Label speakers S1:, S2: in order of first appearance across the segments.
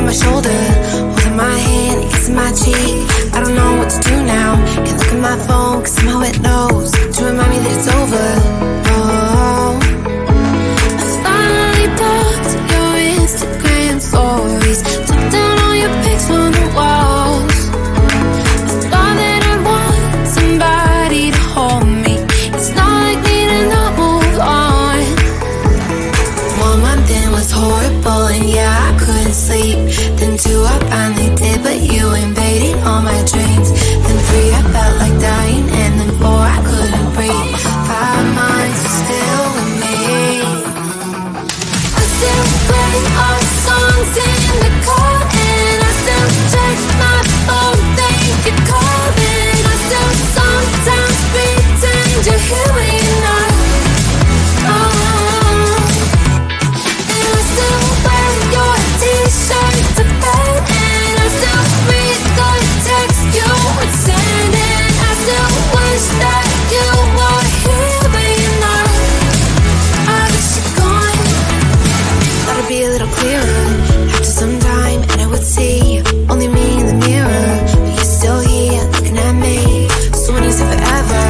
S1: on my shoulder, holding my hand and kissing my cheek. I don't know what to do now. Can't look at my phone, cause somehow it knows to remind me that it's over. Oh, I finally blocked your Instagram stories, took down all your pics on the walls. I thought that I'd want somebody to hold me. It's not like me to not move on. 1 month in was horrible, and yeah, I couldn't sleep. Then 2, I finally did, but you invaded all my dreams. Then 3, I felt like dying, and then 4, I couldn't breathe. 5 months, you're still with me. I still play our songs in the car, and I still check my phone, think you're calling. I still sometimes pretend you're here when you're not. And I still wear your t-shirt to bed, and I still read the text you would send, and I still wish that you were here but you're not. I wish you're gone. Thought it'd be a little clearer after some time, and I would see only me in the mirror, but you're still here looking at me. So when you said forever,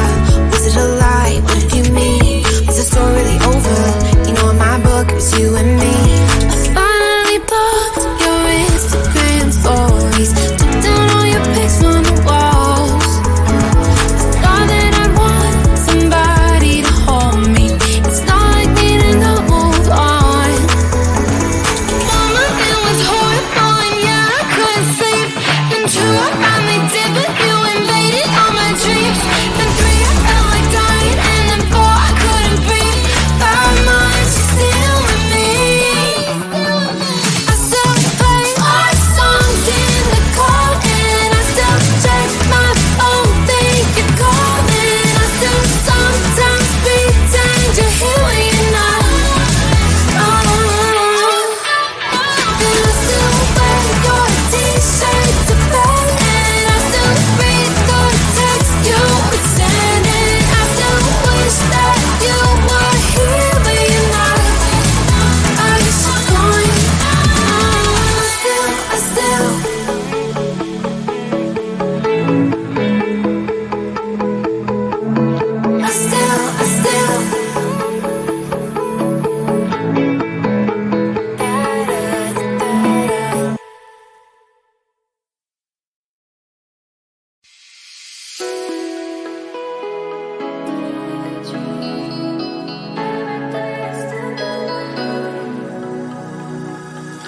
S1: was it a lie? What did you mean? Was the story really over? You know, in my book it was you and me. I finally blocked your Instagram stories, took down all your pics on the walls. I thought that I'd want somebody to hold me. It's not like me to not move on. 1 month it was horrible, and yeah, I couldn't sleep. Then 2, I finally did, but you invaded all my dreams. Then 3, I felt like dying, and then 4, I couldn't breathe. 5 months, you're still with me. I still play our songs in the car, and I still check my phone, think you're calling. I still sometimes pretend you're here when you're not. And I still wear your t-shirt to bed, and I still read the text you would send, and I still wish that you were here but you're not. I wish you're gone. I still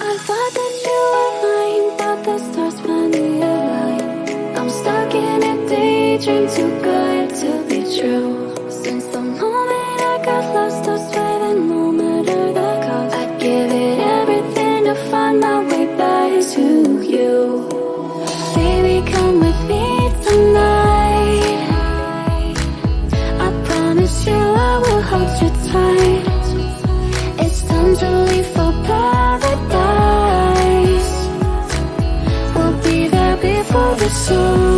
S2: I thought that you were mine, thought the stars finally aligned. I'm stuck in a daydream, too good to be true. Since the moment I got lost, I swear that no matter the cost, I'd give it everything to find my way back to you. Baby, come with me tonight. I promise you I will hold you tight. It's time to leave for paradise. We'll be there before the sun